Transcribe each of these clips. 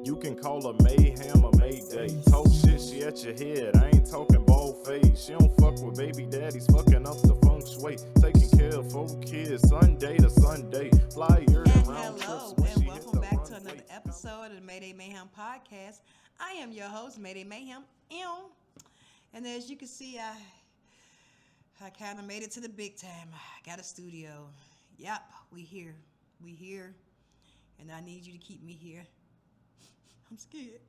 You can call her Mayhem or Mayday. Talk shit, she at your head. I ain't talking bald face. She don't fuck with baby daddies, fucking up the feng shui. Taking care of 4 kids, Sunday to Sunday. Fly your round Hello, trips. and welcome back to another episode of the Mayday Mayhem podcast. I am your host, Mayday Mayhem. And as you can see, I kind of made it to the big time. I got a studio. Yep, we here. And I need you to keep me here. I'm scared.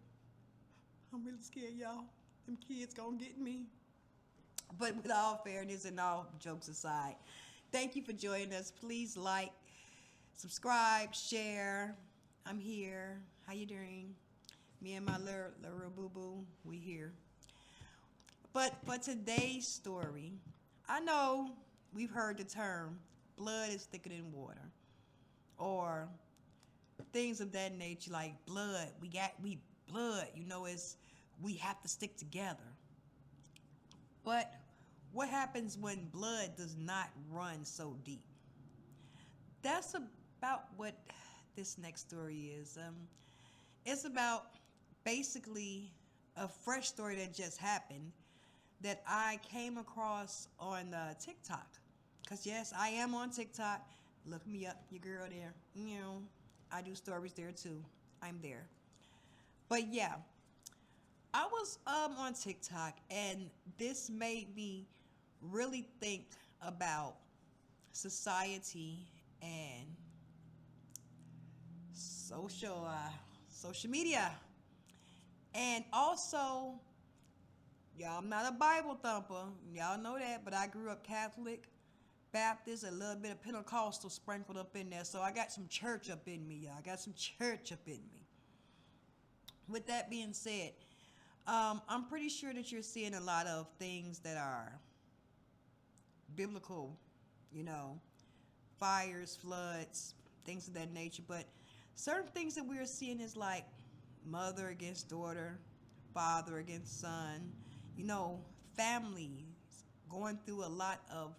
I'm really scared, y'all. Them kids gonna get me. But with all fairness and all jokes aside, thank you for joining us. Please like, subscribe, share. I'm here. How you doing? Me and my little boo-boo, we here. But for today's story, I know we've heard the term blood is thicker than water, or things of that nature, like blood. Blood, is we have to stick together. But what happens when blood does not run so deep? That's about what this next story is. It's about basically a fresh story that just happened that I came across on TikTok. Because yes, I am on TikTok. Look me up, your girl there. I do stories there too. I'm there. But yeah, I was on TikTok, and this made me really think about society and social media. And also, y'all, I'm not a Bible thumper. Y'all know that, but I grew up Catholic, Baptist, a little bit of Pentecostal sprinkled up in there. So I got some church up in me, y'all. I got some church up in me. With that being said, I'm pretty sure that you're seeing a lot of things that are biblical, fires, floods, things of that nature. But certain things that we're seeing is like mother against daughter, father against son, families going through a lot of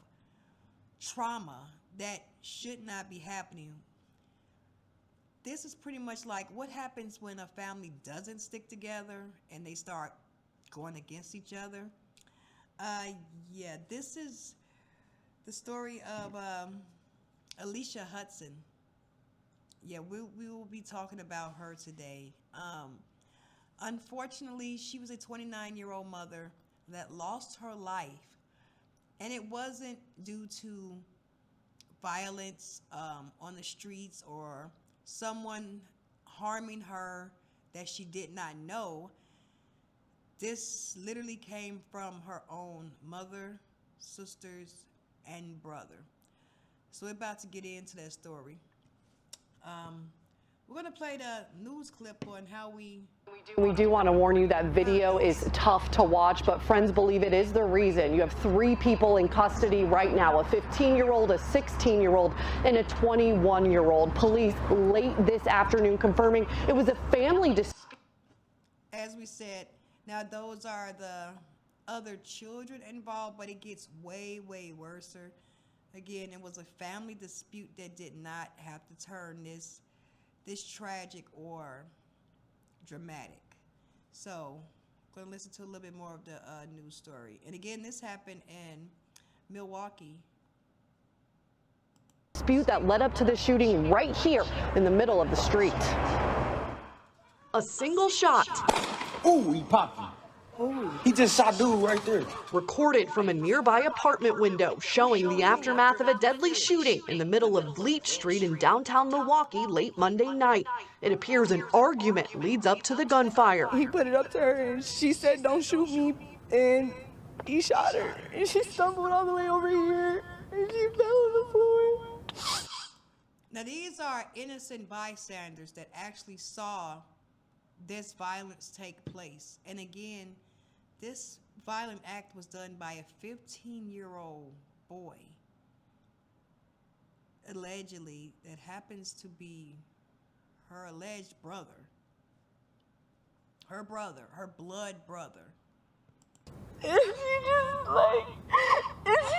trauma that should not be happening. This is pretty much like what happens when a family doesn't stick together and they start going against each other. This is the story of Alicia Hudson. Yeah, we will be talking about her today. Unfortunately, she was a 29-year-old mother that lost her life, and it wasn't due to violence on the streets or someone harming her that she did not know. This literally came from her own mother, sisters, and brother. So we're about to get into that story. We're going to play the news clip on how we do want to warn you that video is tough to watch, but friends believe it is the reason. You have 3 people in custody right now, a 15-year-old, a 16-year-old, and a 21-year-old. Police late this afternoon confirming it was a family dispute. As we said, now those are the other children involved, but it gets way, way worse. Again, it was a family dispute that did not have to turn this tragic or dramatic. So I'm going to listen to a little bit more of the news story. And again, this happened in Milwaukee. Dispute that led up to the shooting right here in the middle of the street. A single shot. Ooh, he popped him. He just shot dude right there. Recorded from a nearby apartment window, showing the aftermath of a deadly shooting in the middle of Bleach Street in downtown Milwaukee late Monday night. It appears an argument leads up to the gunfire. He put it up to her and she said, "Don't shoot me," and he shot her and she stumbled all the way over here and she fell on the floor. Now these are innocent bystanders that actually saw this violence take place. And again, this violent act was done by a 15-year-old boy, allegedly, that happens to be her alleged brother. Her blood brother. And she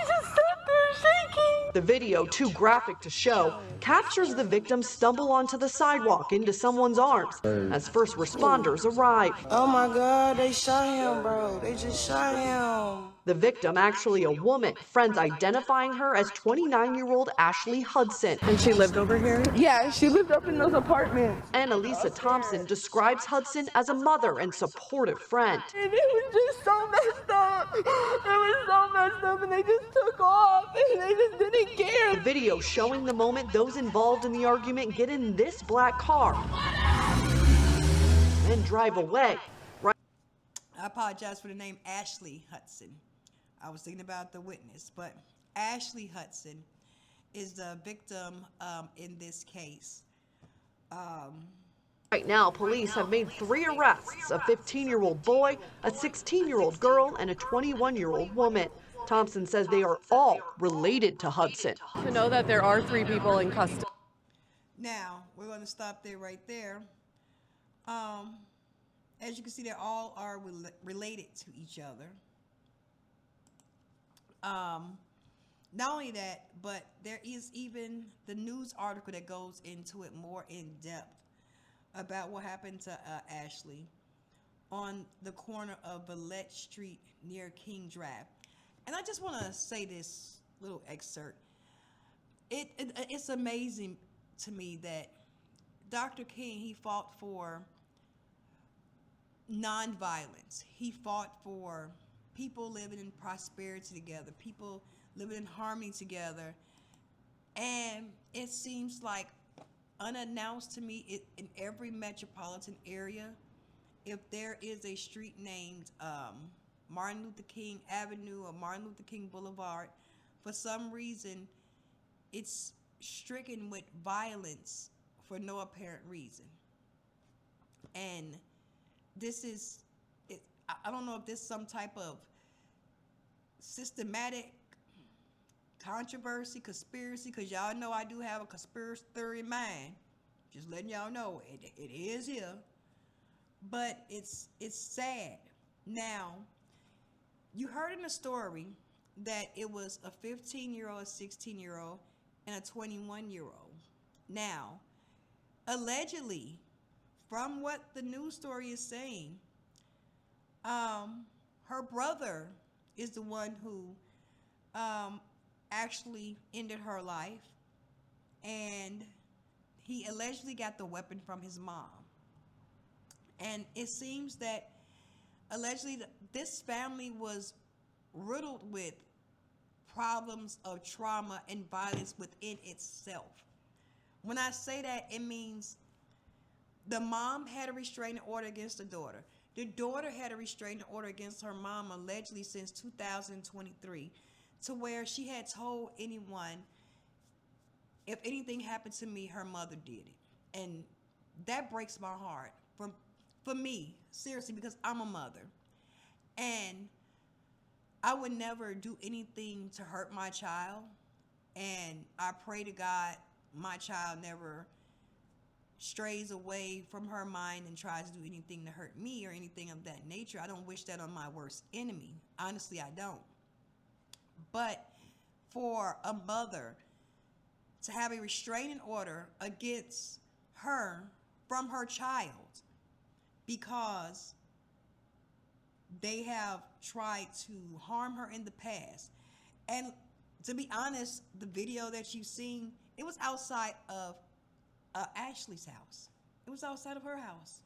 just sat there shaking. The video, too graphic to show, captures the victim stumble onto the sidewalk into someone's arms as first responders arrive. Oh my God, they shot him, bro. They just shot him. The victim, actually a woman, friends identifying her as 29-year-old Ashley Hudson. And she lived over here? Yeah, she lived up in those apartments. Annalisa Thompson describes Hudson as a mother and supportive friend. And it was just so messed up. It was so messed up, and they just took off, and they just didn't care. The video showing the moment those involved in the argument get in this black car and drive away. I apologize for the name Ashley Hudson. I was thinking about the witness, but Ashley Hudson is the victim in this case. Right now, police have made 3 arrests, a 15-year-old boy, a 16-year-old girl, and a 21-year-old woman. Thompson says they are all related to Hudson. To know that there are 3 people in custody. Now, we're going to stop there right there. As you can see, they all are related to each other. Not only that, but there is even the news article that goes into it more in depth about what happened to Ashley on the corner of Villette Street near King Drive. And I just want to say this little excerpt. It's amazing to me that Dr. King, he fought for nonviolence. He fought for people living in prosperity together, people living in harmony together. And it seems like unannounced to me, in every metropolitan area, if there is a street named Martin Luther King Avenue or Martin Luther King Boulevard, for some reason it's stricken with violence for no apparent reason. And this is, I don't know if this is some type of systematic controversy, conspiracy, because y'all know I do have a conspiracy theory in mind. Just letting y'all know it is here. But it's sad. Now, you heard in the story that it was a 15-year-old, a 16-year-old, and a 21-year-old. Now, allegedly, from what the news story is saying, her brother is the one who actually ended her life, and he allegedly got the weapon from his mom. And it seems that allegedly this family was riddled with problems of trauma and violence within itself. When I say that, it means the mom had a restraining order against the daughter. The daughter had a restraining order against her mom allegedly since 2023, to where she had told anyone, if anything happened to me, her mother did it. And that breaks my heart for me, seriously, because I'm a mother. And I would never do anything to hurt my child. And I pray to God my child never strays away from her mind and tries to do anything to hurt me or anything of that nature. I don't wish that on my worst enemy. Honestly, I don't. But for a mother to have a restraining order against her from her child because they have tried to harm her in the past. And to be honest, the video that you've seen, it was outside of Ashley's house. It was outside of her house.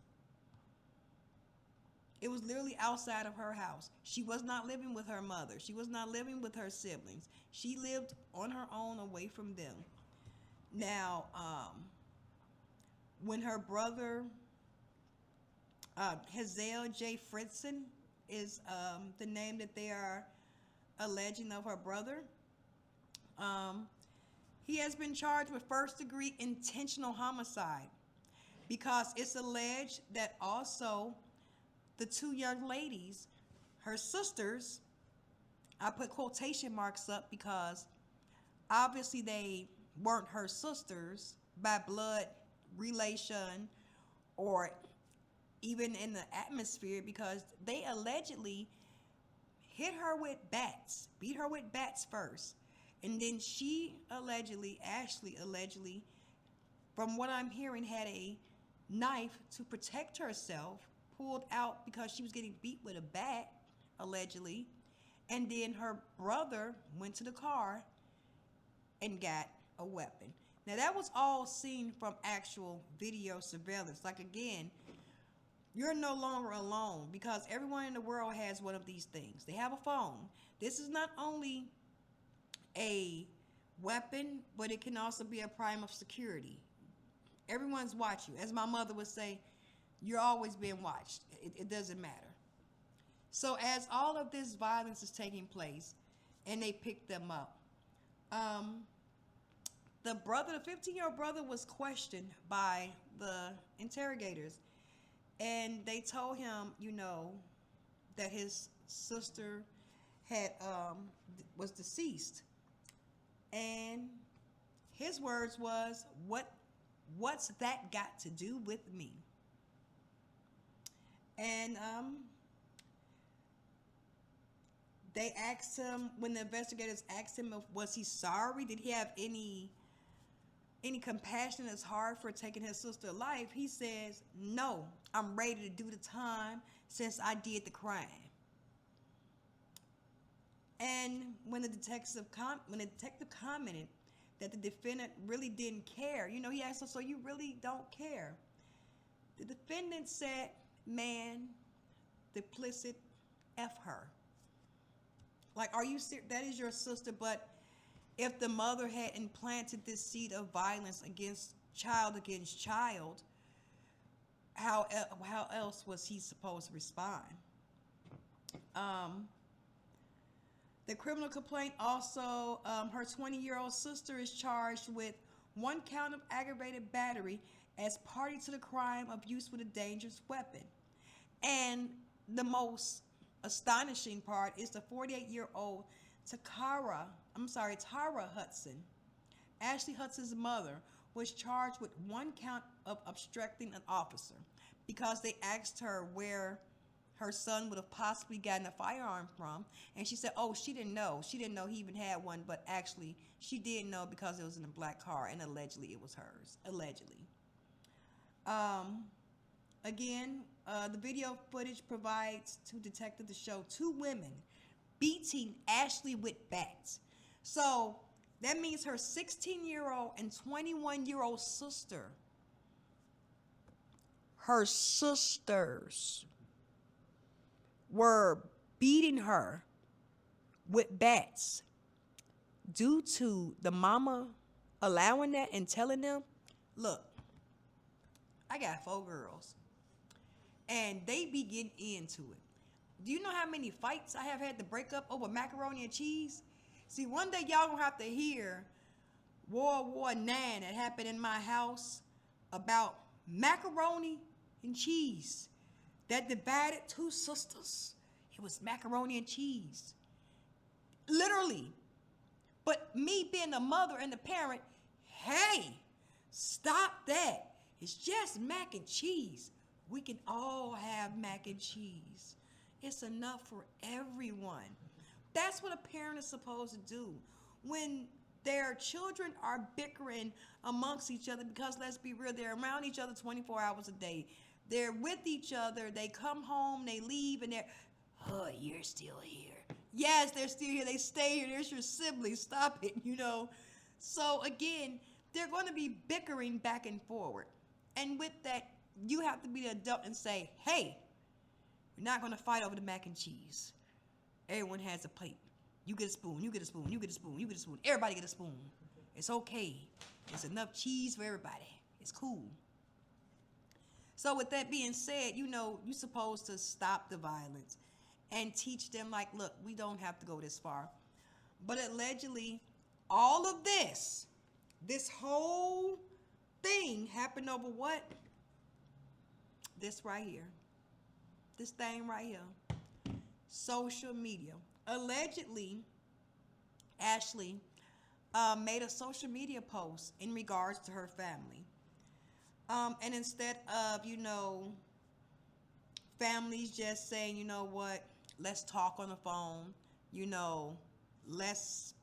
It was literally outside of her house. She was not living with her mother. She was not living with her siblings. She lived on her own away from them. Now, when her brother, Hazel J. Fritzen is the name that they are alleging of her brother. He has been charged with first-degree intentional homicide because it's alleged that also the 2 young ladies, her sisters, I put quotation marks up because obviously they weren't her sisters by blood relation or even in the atmosphere, because they allegedly hit her with bats, beat her with bats first, And then she allegedly, Ashley allegedly, from what I'm hearing, had a knife to protect herself, pulled out because she was getting beat with a bat, allegedly. And then her brother went to the car and got a weapon. Now, that was all seen from actual video surveillance. Like, again, you're no longer alone because everyone in the world has one of these things. They have a phone. This is not only a weapon, but it can also be a prime of security. Everyone's watching you. As my mother would say, you're always being watched. It doesn't matter. So as all of this violence is taking place, and they picked them up, the 15-year-old brother was questioned by the interrogators, and they told him, that his sister was deceased, and his words was, "What's that got to do with me?" And they asked him, when the investigators asked him, was he sorry? Did he have any compassion in his heart for taking his sister's life? He says, "No, I'm ready to do the time since I did the crime." And when the detective commented that the defendant really didn't care, he asked him, "So you really don't care?" The defendant said, "Man, duplicit F her. Like, are you serious? That is your sister, but if the mother had implanted this seed of violence against child, how else was he supposed to respond?" The criminal complaint also, her 20-year-old sister is charged with 1 count of aggravated battery as party to the crime of use with a dangerous weapon. And the most astonishing part is the 48-year-old Tara Hudson. Ashley Hudson's mother was charged with 1 count of obstructing an officer because they asked her where her son would have possibly gotten a firearm from, and she said, "Oh, she didn't know. She didn't know he even had one, but actually she did know because it was in a black car, and allegedly it was hers." Allegedly. Again, the video footage provides to detectives to show 2 women beating Ashley with bats. So that means her 16-year-old and 21-year-old sister, her sisters, were beating her with bats due to the mama allowing that and telling them, "Look, I got 4 girls, and they be getting into it. Do you know how many fights I have had to break up over macaroni and cheese? See, one day y'all gonna have to hear World War IX that happened in my house about macaroni and cheese that divided 2 sisters. It was macaroni and cheese. Literally. But me being the mother and the parent, hey, stop that. It's just mac and cheese. We can all have mac and cheese. It's enough for everyone." That's what a parent is supposed to do when their children are bickering amongst each other, because let's be real, they're around each other 24 hours a day. They're with each other. They come home, they leave, and they're, "Oh, you're still here." Yes, they're still here. They stay here. There's your siblings. Stop it, So again, they're going to be bickering back and forward. And with that, you have to be the adult and say, "Hey, we're not going to fight over the mac and cheese. Everyone has a plate. You get a spoon, you get a spoon, you get a spoon, you get a spoon. Everybody get a spoon. It's okay. There's enough cheese for everybody. It's cool." So with that being said, you're supposed to stop the violence and teach them, like, look, we don't have to go this far. But allegedly, all of this whole thing happened over what? This right here. This thing right here. Social media. Allegedly, Ashley made a social media post in regards to her family. And instead of, families just saying, "You know what, let's talk on the phone, let's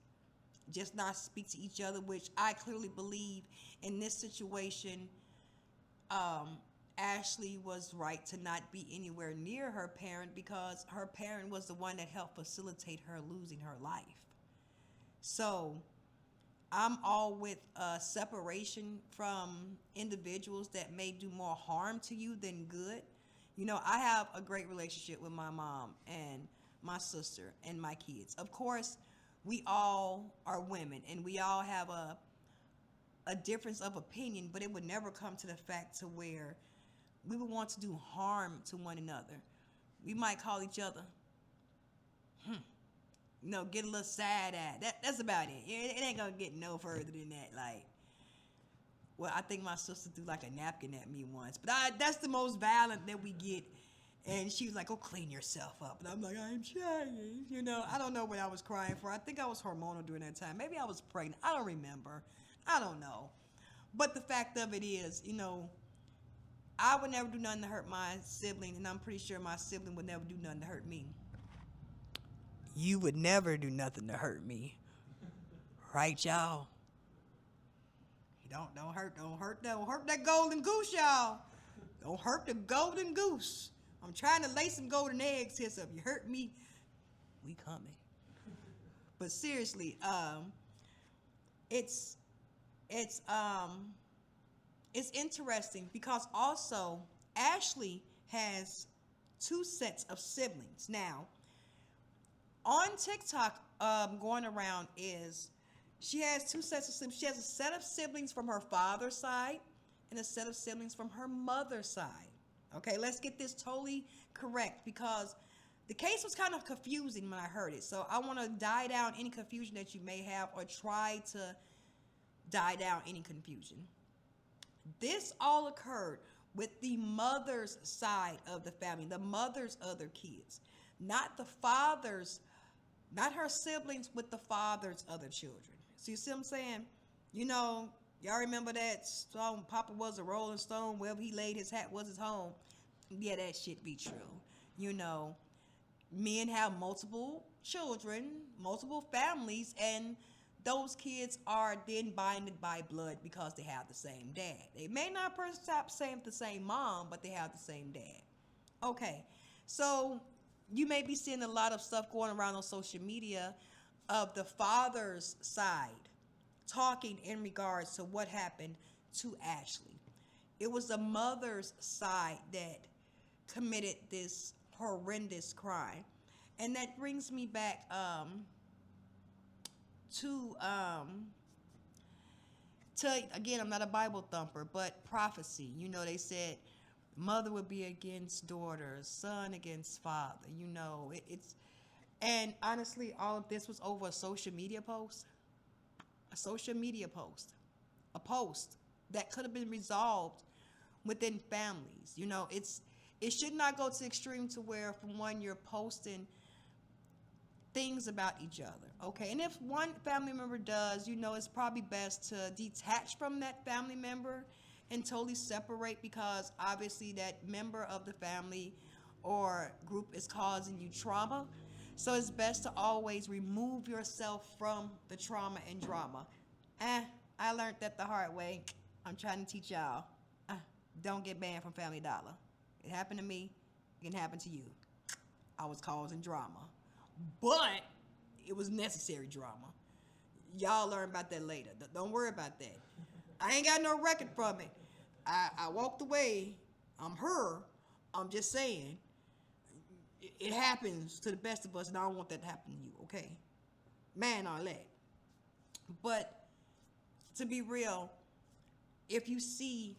just not speak to each other, which I clearly believe in this situation, Ashley was right to not be anywhere near her parent because her parent was the one that helped facilitate her losing her life. So I'm all with separation from individuals that may do more harm to you than good. You know, I have a great relationship with my mom and my sister and my kids. Of course, we all are women and we all have a difference of opinion, but it would never come to the fact to where we would want to do harm to one another. We might call each other, get a little side eye. That's about it. It ain't gonna get no further than that. Like, well, I think my sister threw like a napkin at me once, but that's the most violent that we get. And she was like, "Oh, clean yourself up." And I'm like, "I'm trying." I don't know what I was crying for. I think I was hormonal during that time. Maybe I was pregnant. I don't remember. I don't know. But the fact of it is, I would never do nothing to hurt my sibling, and I'm pretty sure my sibling would never do nothing to hurt me. You would never do nothing to hurt me. Right, y'all? Don't hurt that golden goose, y'all. Don't hurt the golden goose. I'm trying to lay some golden eggs here, so if you hurt me, we coming. But seriously, it's interesting because also Ashley has 2 sets of siblings. Now, on TikTok, going around is she has 2 sets of siblings. She has a set of siblings from her father's side and a set of siblings from her mother's side. Okay, let's get this totally correct because the case was kind of confusing when I heard it. So I want to die down any confusion that you may have or try to die down any confusion. This all occurred with the mother's side of the family, the mother's other kids, not the father's, not her siblings with the father's other children. So you see what I'm saying? Y'all remember that song, Papa was a Rolling Stone, wherever he laid his hat was his home. Yeah, that shit be true. Men have multiple children, multiple families, and those kids are then binded by blood because they have the same dad. They may not stop saying the same mom, but they have the same dad. Okay, so you may be seeing a lot of stuff going around on social media of the father's side talking in regards to what happened to Ashley. It was the mother's side that committed this horrendous crime. And that brings me back to again, I'm not a Bible thumper, but prophecy. They said mother would be against daughter, son against father. And honestly, all of this was over a social media post. A post that could have been resolved within families. It should not go to extreme to where, from one, you're posting things about each other, okay? And if one family member does, it's probably best to detach from that family member and totally separate, because obviously that member of the family or group is causing you trauma. So it's best to always remove yourself from the trauma and drama. I learned that the hard way. I'm trying to teach y'all. Don't get banned from Family Dollar. It happened to me. It can happen to you. I was causing drama. But it was necessary drama. Y'all learn about that later. Don't worry about that. I ain't got no record from it. I walked away. I'm her. I'm just saying, it happens to the best of us, and I don't want that to happen to you, okay? Man, all that. But to be real, if you see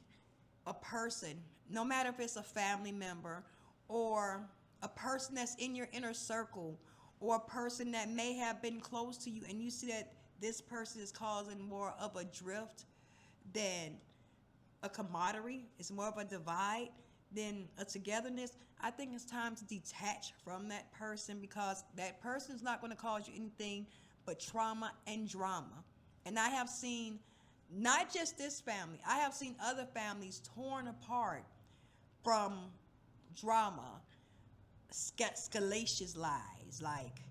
a person, no matter if it's a family member or a person that's in your inner circle or a person that may have been close to you, and you see that this person is causing more of a drift than a camaraderie, it's more of a divide than a togetherness, I think it's time to detach from that person, because that person is not going to cause you anything but trauma and drama. And I have seen not just this family, I have seen other families torn apart from drama, scalacious lies, like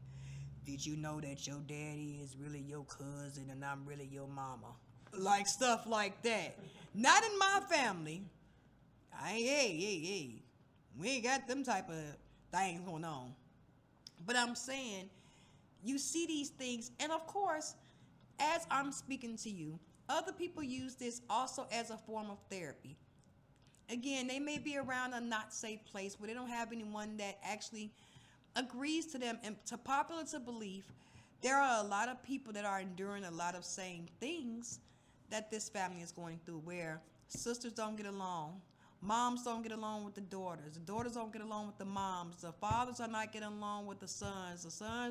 did you know that your daddy is really your cousin and I'm really your mama? Like stuff like that. Not in my family. Hey. We ain't got them type of things going on. But I'm saying, you see these things, and of course, as I'm speaking to you, other people use this also as a form of therapy. Again, they may be around a not safe place where they don't have anyone that actually agrees to them. And to popular to belief, there are a lot of people that are enduring a lot of same things that this family is going through, where sisters don't get along, moms don't get along with the daughters don't get along with the moms, the fathers are not getting along with the sons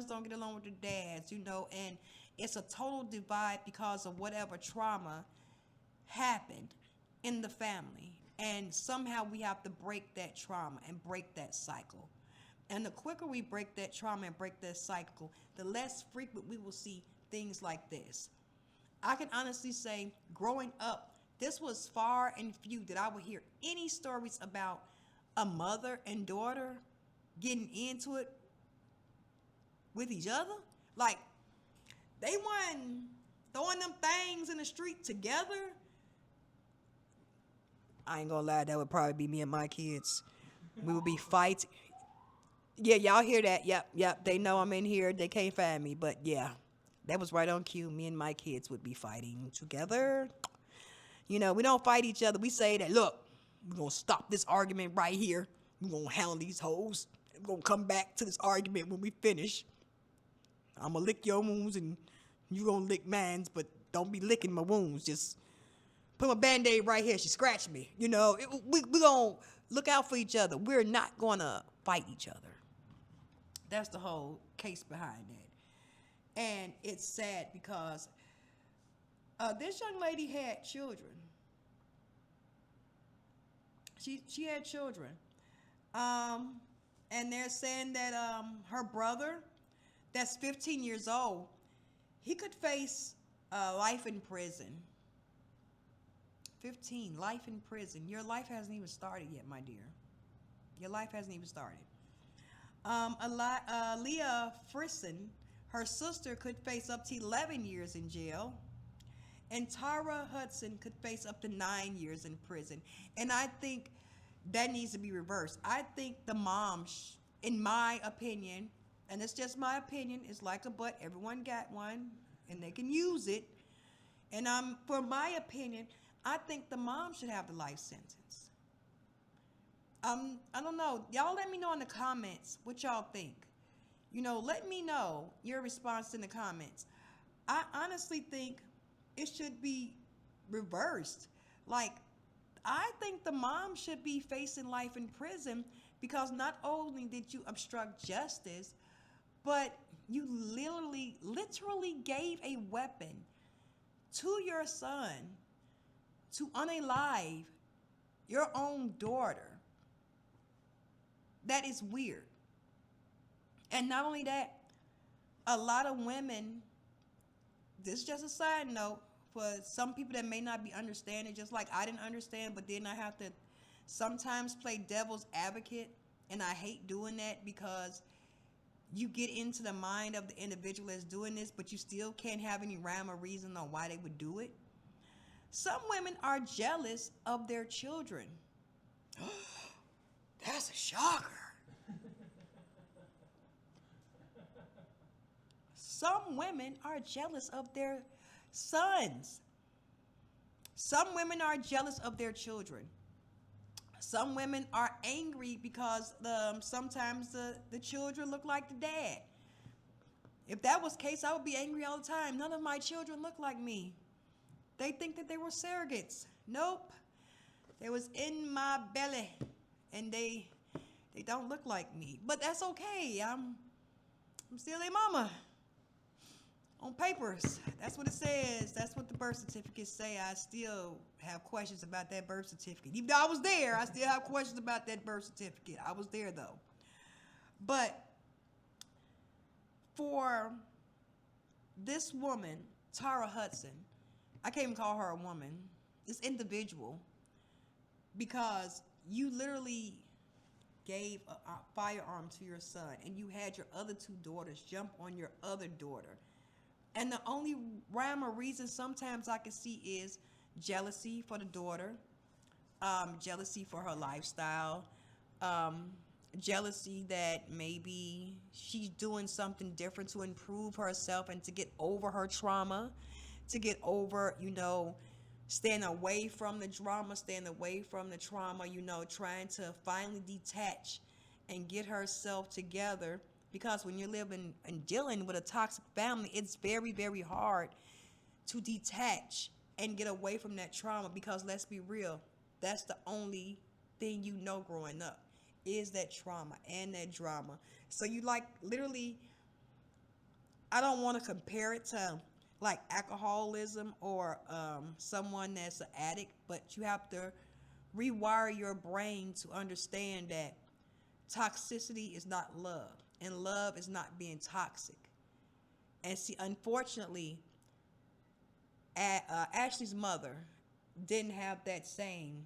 don't get along with the dads, and it's a total divide because of whatever trauma happened in the family. And somehow we have to break that trauma and break that cycle. And the quicker we break that trauma and break that cycle, the less frequent we will see things like this. I can honestly say, growing up, this was far and few that I would hear any stories about a mother and daughter getting into it with each other. Like, they weren't throwing them things in the street together. I ain't gonna lie, that would probably be me and my kids. We would be fighting. Yeah, y'all hear that? Yep. They know I'm in here. They can't find me. But yeah, that was right on cue. Me and my kids would be fighting together. We don't fight each other. We say that, look, we're going to stop this argument right here. We're going to handle these hoes. We're going to come back to this argument when we finish. I'm going to lick your wounds and you're going to lick mine, but don't be licking my wounds. Just put my Band-Aid right here. She scratched me. We're going to look out for each other. We're not going to fight each other. That's the whole case behind it. And it's sad because this young lady had children. She had children. And they're saying that her brother, that's 15 years old, he could face life in prison. 15, life in prison. Your life hasn't even started yet, my dear. Your life hasn't even started. Leah Frisson, her sister, could face up to 11 years in jail. And Tara Hudson could face up to 9 years in prison. And I think that needs to be reversed. I think the mom, in my opinion, and it's just my opinion, it's like a butt, everyone got one, and they can use it. And for my opinion, I think the mom should have the life sentence. I don't know. Y'all let me know in the comments what y'all think. Let me know your response in the comments. I honestly think it should be reversed. Like, I think the mom should be facing life in prison because not only did you obstruct justice, but you literally gave a weapon to your son to unalive your own daughter. That is weird. And not only that, a lot of women, this is just a side note for some people that may not be understanding, just like I didn't understand, but then I have to sometimes play devil's advocate, and I hate doing that because you get into the mind of the individual that's doing this, but you still can't have any rhyme or reason on why they would do it. Some women are jealous of their children. That's a shocker. Some women are jealous of their sons. Some women are jealous of their children. Some women are angry because sometimes the children look like the dad. If that was the case, I would be angry all the time. None of my children look like me. They think that they were surrogates. Nope. They was in my belly, and they don't look like me. But that's okay. I'm still a mama. On papers, that's what it says. That's what the birth certificates say. I still have questions about that birth certificate. Even though I was there, I still have questions about that birth certificate. I was there, though. But for this woman, Tara Hudson, I can't even call her a woman, this individual, because you literally gave a firearm to your son and you had your other two daughters jump on your other daughter. And the only rhyme or reason sometimes I can see is jealousy for the daughter, jealousy for her lifestyle, jealousy that maybe she's doing something different to improve herself and to get over her trauma, to get over, staying away from the drama, staying away from the trauma, trying to finally detach and get herself together. Because when you're living and dealing with a toxic family, it's very, very hard to detach and get away from that trauma. Because let's be real, that's the only thing growing up is that trauma and that drama. So you literally, I don't want to compare it to like alcoholism or someone that's an addict, but you have to rewire your brain to understand that toxicity is not love, and love is not being toxic. And see, unfortunately, Ashley's mother didn't have that same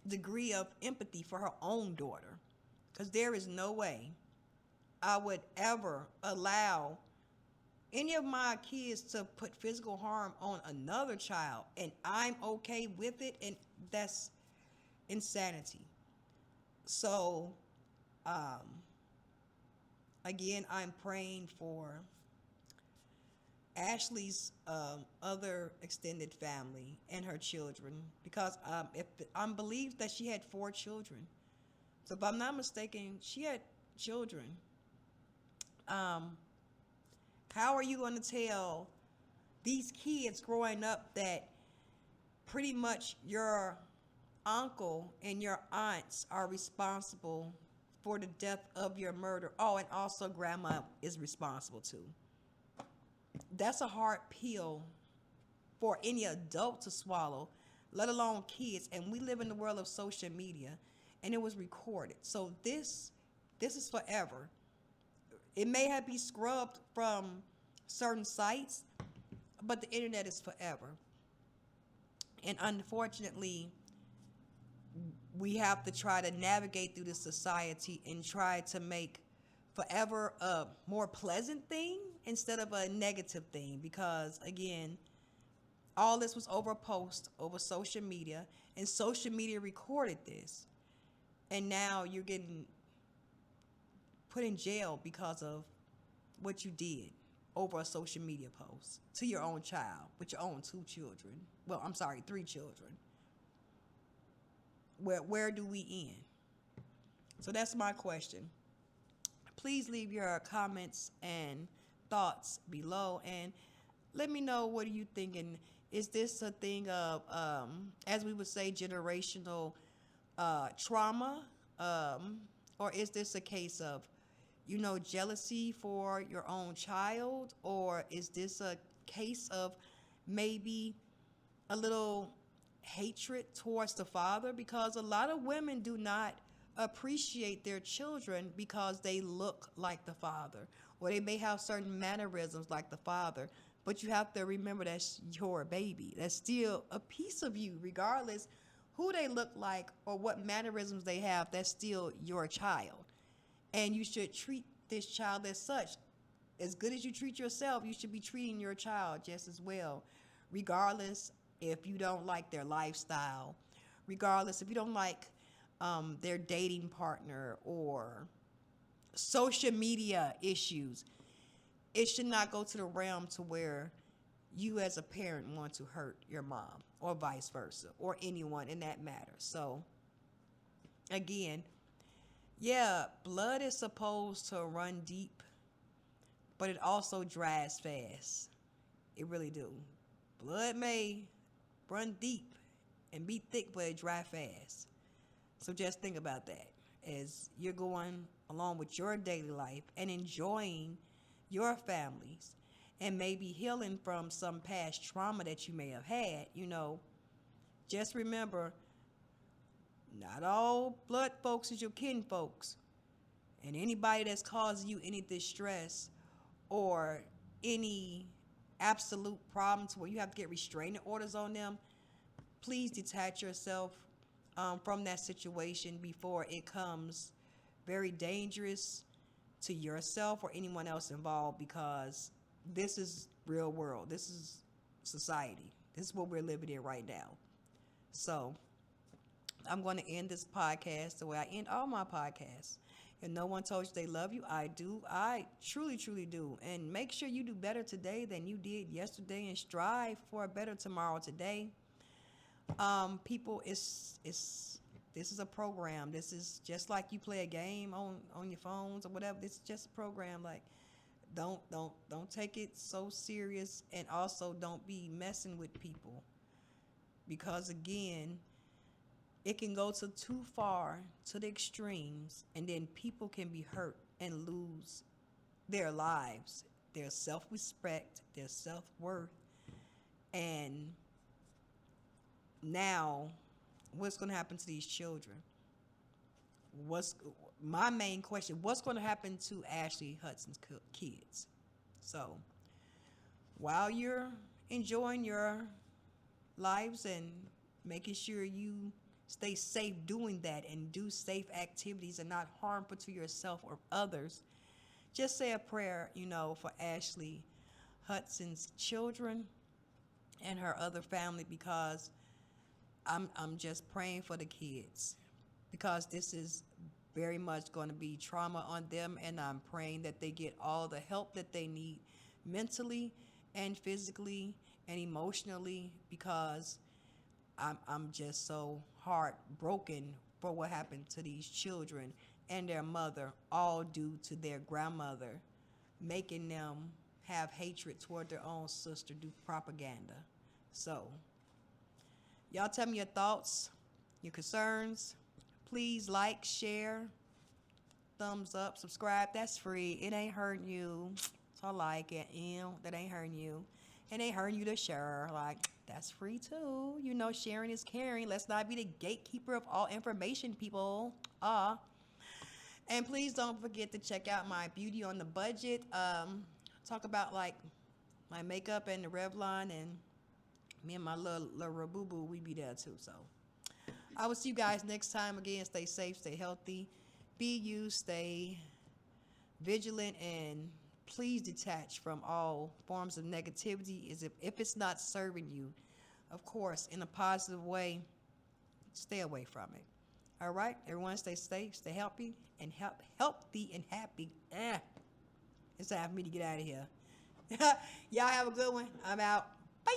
degree of empathy for her own daughter, because there is no way I would ever allow any of my kids to put physical harm on another child, and I'm okay with it, and that's insanity. So, again, I'm praying for Ashley's other extended family and her children, because if I'm believed that she had 4 children. So if I'm not mistaken, she had children. How are you going to tell these kids growing up that pretty much your uncle and your aunts are responsible for the death of your murder? Oh, and also grandma is responsible too. That's a hard pill for any adult to swallow, let alone kids. And we live in the world of social media, and it was recorded. So this is forever. It may have been scrubbed from certain sites, but the internet is forever. And unfortunately, we have to try to navigate through this society and try to make forever a more pleasant thing instead of a negative thing. Because again, all this was over a post over social media, and social media recorded this. And now you're getting put in jail because of what you did over a social media post to your own child with your own 2 children. Well, I'm sorry, 3 children. Where do we end? So that's my question. Please leave your comments and thoughts below, and let me know, what are you thinking? Is this a thing of, as we would say, generational trauma? Or is this a case of, jealousy for your own child? Or is this a case of maybe a little hatred towards the father? Because a lot of women do not appreciate their children because they look like the father, or they may have certain mannerisms like the father. But you have to remember, that's your baby. That's still a piece of you, regardless who they look like or what mannerisms they have. That's still your child. And you should treat this child as such. As good as you treat yourself, you should be treating your child just as well, regardless if you don't like their lifestyle, regardless if you don't like their dating partner or social media issues. It should not go to the realm to where you as a parent want to hurt your mom, or vice versa, or anyone in that matter. So again, yeah, blood is supposed to run deep, but it also dries fast. It really do. Blood may run deep and be thick, but it dry fast. So just think about that as you're going along with your daily life and enjoying your families, and maybe healing from some past trauma that you may have had. Just remember, not all blood folks is your kin folks. And anybody that's causing you any distress or any absolute problems where you have to get restraining orders on them, please detach yourself from that situation before it comes very dangerous to yourself or anyone else involved, because this is real world. This is society. This is what we're living in right now. So I'm going to end this podcast the way I end all my podcasts. If no one told you they love you, I do. I truly, truly do. And make sure you do better today than you did yesterday, and strive for a better tomorrow today. People, this is a program. This is just like you play a game on your phones or whatever. This is just a program. Like, don't take it so serious, and also don't be messing with people, because again, it can go too far to the extremes, and then people can be hurt and lose their lives, their self-respect, their self-worth. And now, what's going to happen to these children? My main question, what's going to happen to Ashley Hudson's kids? So, while you're enjoying your lives and making sure you stay safe doing that, and do safe activities and not harmful to yourself or others, just say a prayer, for Ashley Hudson's children and her other family, because I'm just praying for the kids, because this is very much going to be trauma on them, and I'm praying that they get all the help that they need mentally and physically and emotionally, because I'm just so heartbroken for what happened to these children and their mother, all due to their grandmother making them have hatred toward their own sister, do propaganda. So, y'all tell me your thoughts, your concerns. Please like, share, thumbs up, subscribe. That's free. It ain't hurting you. So I like it. That ain't hurting you. It ain't hurting you to share. Like, that's free too. Sharing is caring. Let's not be the gatekeeper of all information, people. And please don't forget to check out my Beauty on the Budget. Talk about like my makeup and the Revlon, and me and my little Rabubu, we be there too. So I will see you guys next time. Again, stay safe, stay healthy, be you, stay vigilant, and please detach from all forms of negativity. If it's not serving you, of course, in a positive way, stay away from it. All right, everyone, stay safe, stay healthy, and healthy and happy. It's time for me to get out of here. Y'all have a good one. I'm out. Bye.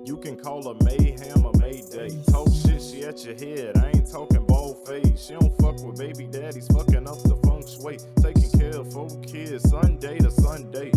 You can call her Mayhem or Mayday. Talk shit, she at your head. I ain't talking bald face. She don't fuck with baby daddies, fucking up the feng shui. Taking care of 4 kids, Sunday to Sunday.